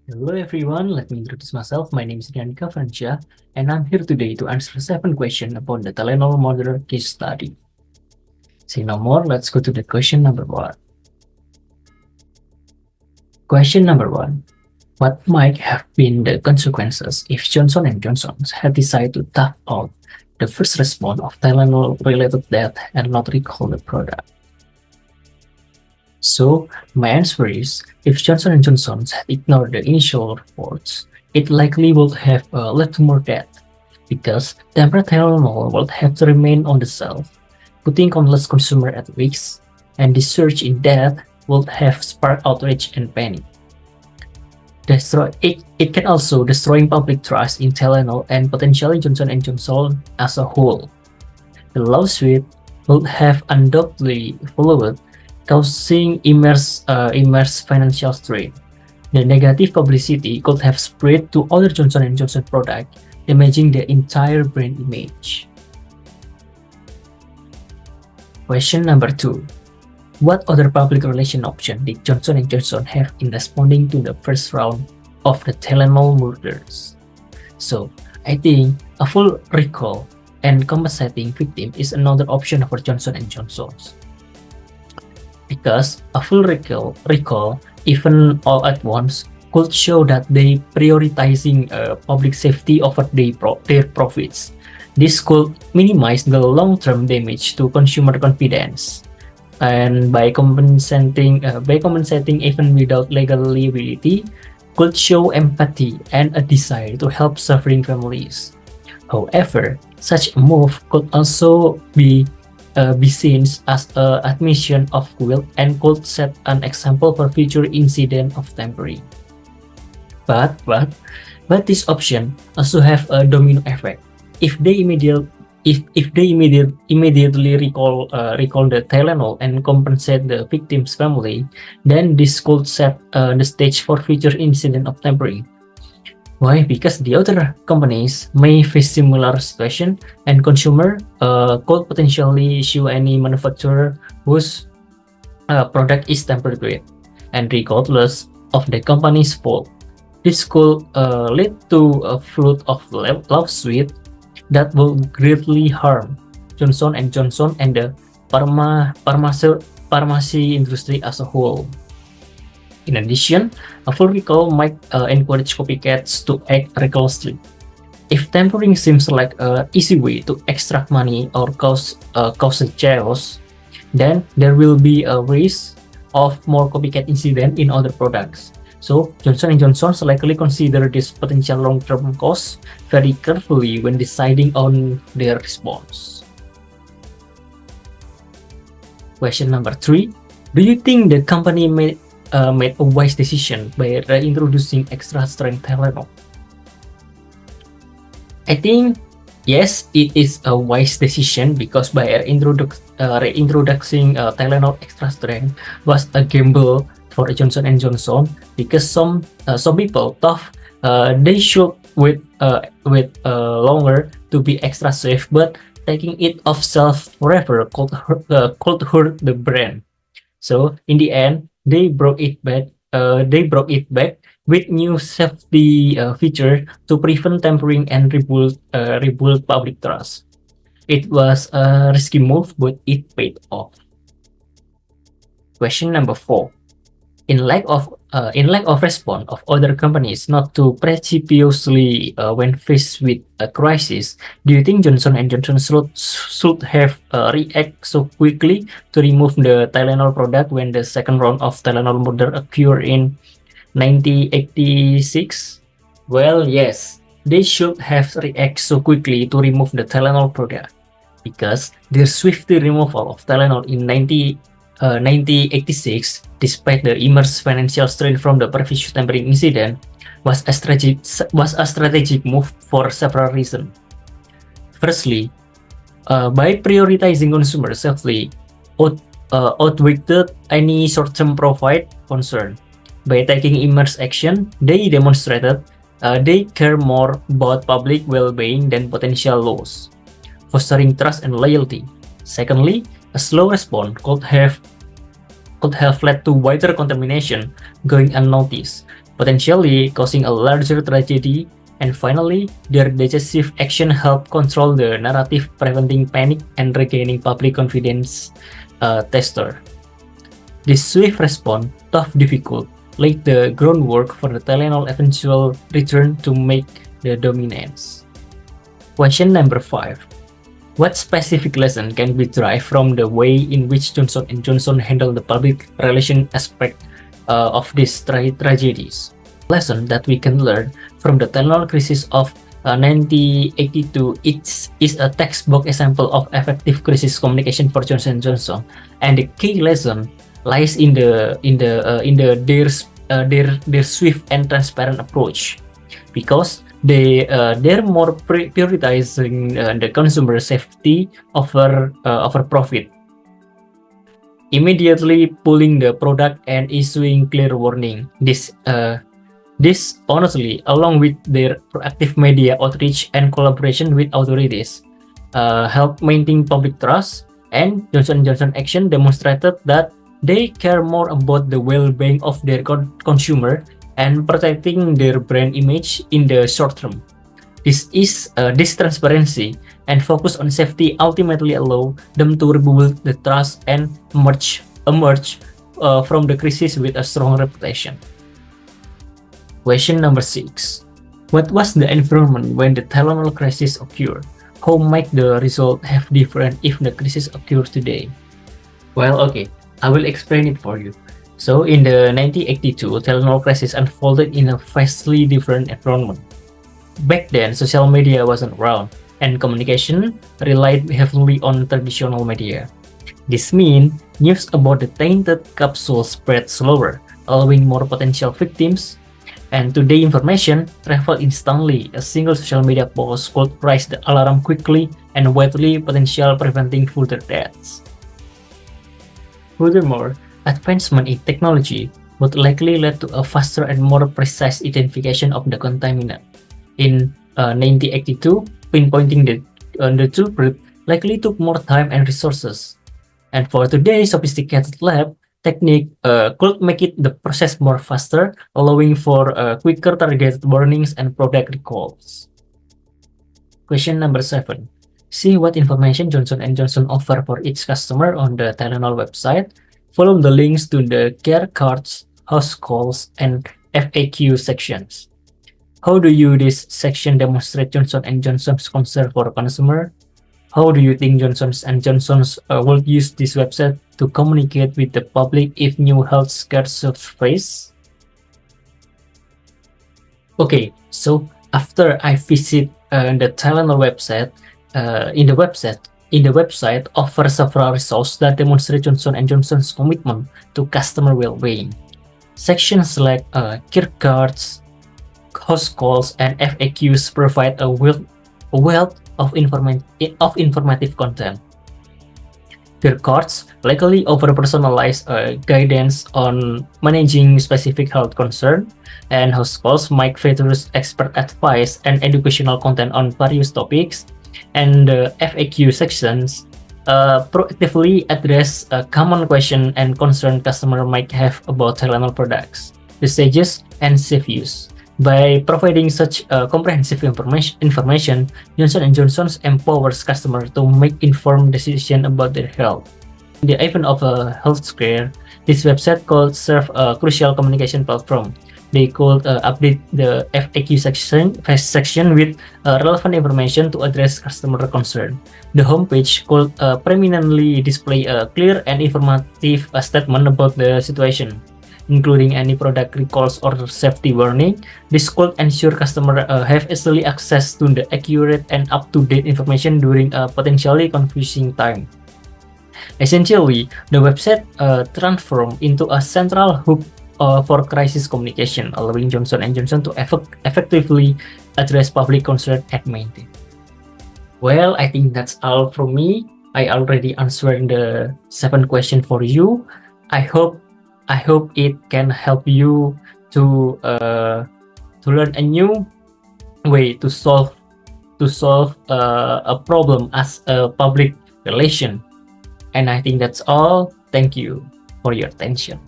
Hello everyone, let me introduce myself. My name is Rianika Francia, and I'm here today to answer 7 questions about the Tylenol murder case study. Say no more, let's go to the question number 1. Question number 1. What might have been the consequences if Johnson & Johnson had decided to tap out the first response of Tylenol-related death and not recall the product? So, my answer is, if Johnson & Johnson had ignored the initial reports, it likely would have led to more death, because temperate Tylenol would have to remain on the shelf, putting countless consumers at risk, and the surge in death would have sparked outrage and panic. It can also destroy public trust in Tylenol and potentially Johnson & Johnson as a whole. The lawsuit would have undoubtedly followed, causing immense financial strain. The negative publicity could have spread to other Johnson & Johnson products, damaging the entire brand image. Question number 2. What other public relation option did Johnson & Johnson have in responding to the first round of the Tylenol murders? So, I think a full recall and compensating victim is another option for Johnson & Johnson. Because a full recall, even all at once, could show that they prioritizing public safety over their profits. This could minimize the long-term damage to consumer confidence, and by compensating even without legal liability, could show empathy and a desire to help suffering families. However, such a move could also be seen as an admission of guilt and could set an example for future incidents of tampering. But this option also have a domino effect. If they immediately recall the Tylenol and compensate the victim's family, then this could set the stage for future incident of tampering. Why? Because the other companies may face similar situation, and consumer could potentially sue any manufacturer whose product is tampered with, and regardless of the company's fault. This could lead to a flood of lawsuits that will greatly harm Johnson & Johnson and the pharmacy industry as a whole. In addition, a full recall might encourage copycats to act recklessly. If tampering seems like an easy way to extract money or cause chaos, then there will be a risk of more copycat incidents in other products. So, Johnson & Johnson likely consider this potential long-term cost very carefully when deciding on their response. Question number 3. Do you think the company made a wise decision by reintroducing extra-strength Tylenol? I think yes, it is a wise decision because by reintroducing Tylenol extra strength was a gamble for Johnson & Johnson, because some people thought they should wait longer to be extra safe, but taking it off shelf forever could hurt the brand. So in the end, they brought it back. With new safety feature to prevent tampering and rebuild public trust. It was a risky move, but it paid off. Question number 4. In lack of response of other companies not too precipitously when faced with a crisis, do you think Johnson & Johnson should have react so quickly to remove the Tylenol product when the second round of Tylenol murder occurred in 1986? Well, yes, they should have react so quickly to remove the Tylenol product, because their swift removal of Tylenol in 1986, despite the immense financial strain from the previous tampering incident, was a strategic move for several reasons. Firstly, by prioritizing consumer safety, outweighed any short-term profit concern. By taking immense action, they demonstrated they care more about public well-being than potential loss, fostering trust and loyalty. Secondly, a slow response could have led to wider contamination going unnoticed, potentially causing a larger tragedy. And finally, their decisive action helped control the narrative, preventing panic and regaining public confidence. Tester. This swift response, tough difficult, laid the groundwork for the Tylenol eventual return to make the dominance. Question number 5. What specific lesson can be derived from the way in which Johnson & Johnson handled the public relation aspect of these tragedies? Lesson that we can learn from the Tylenol crisis of 1982 is a textbook example of effective crisis communication for Johnson & Johnson, and the key lesson lies in their swift and transparent approach, because they're more prioritizing the consumer safety over profit, immediately pulling the product and issuing clear warning. This honestly, along with their proactive media outreach and collaboration with authorities, helped maintain public trust, and Johnson & Johnson action demonstrated that they care more about the well-being of their consumer and protecting their brand image in the short term. This transparency and focus on safety ultimately allow them to rebuild the trust and emerge from the crisis with a strong reputation. Question number 6. What was the environment when the Tylenol crisis occurred? How might the result have different if the crisis occurs today? Well, okay, I will explain it for you. So, in the 1982 Tylenol crisis unfolded in a vastly different environment. Back then, social media wasn't around, and communication relied heavily on traditional media. This means news about the tainted capsule spread slower, allowing more potential victims. And today, information travel instantly. A single social media post could raise the alarm quickly and widely, potential preventing further deaths. Furthermore, advancement in technology would likely lead to a faster and more precise identification of the contaminant. In 1982, pinpointing the culprit likely took more time and resources. And for today's sophisticated lab technique could make the process more faster, allowing for quicker targeted warnings and product recalls. Question number 7. See what information Johnson & Johnson offer for each customer on the Tylenol website. Follow the links to the care cards, house calls, and FAQ sections. How do this section demonstrate Johnson & Johnson's concern for consumer? How do you think Johnson & Johnson's will use this website to communicate with the public if new health scares surface? Okay, so after I visit the Tylenol website, in the website offers several resources that demonstrate Johnson & Johnson's commitment to customer well-being. Sections like care cards, house calls, and FAQs provide a wealth of informative content. Care cards likely offer personalized guidance on managing specific health concern, and house calls might feature expert advice and educational content on various topics. And the FAQ sections proactively address a common question and concern customer might have about Tylenol products, usages, and safe use. By providing such comprehensive information, Johnson & Johnson empowers customers to make informed decisions about their health. In the event of a health scare, this website could serve a crucial communication platform. They could update the FAQ section with relevant information to address customer concern. The homepage could prominently display a clear and informative statement about the situation, including any product recalls or safety warning. This could ensure customers have easily access to the accurate and up-to-date information during a potentially confusing time. Essentially, the website transformed into a central hub for crisis communication, allowing Johnson & Johnson to effectively address public concern at maintain. Well, I think that's all from me. I already answered the 7 questions for you. I hope it can help you to learn a new way to solve a problem as a public relation. And I think that's all. Thank you for your attention.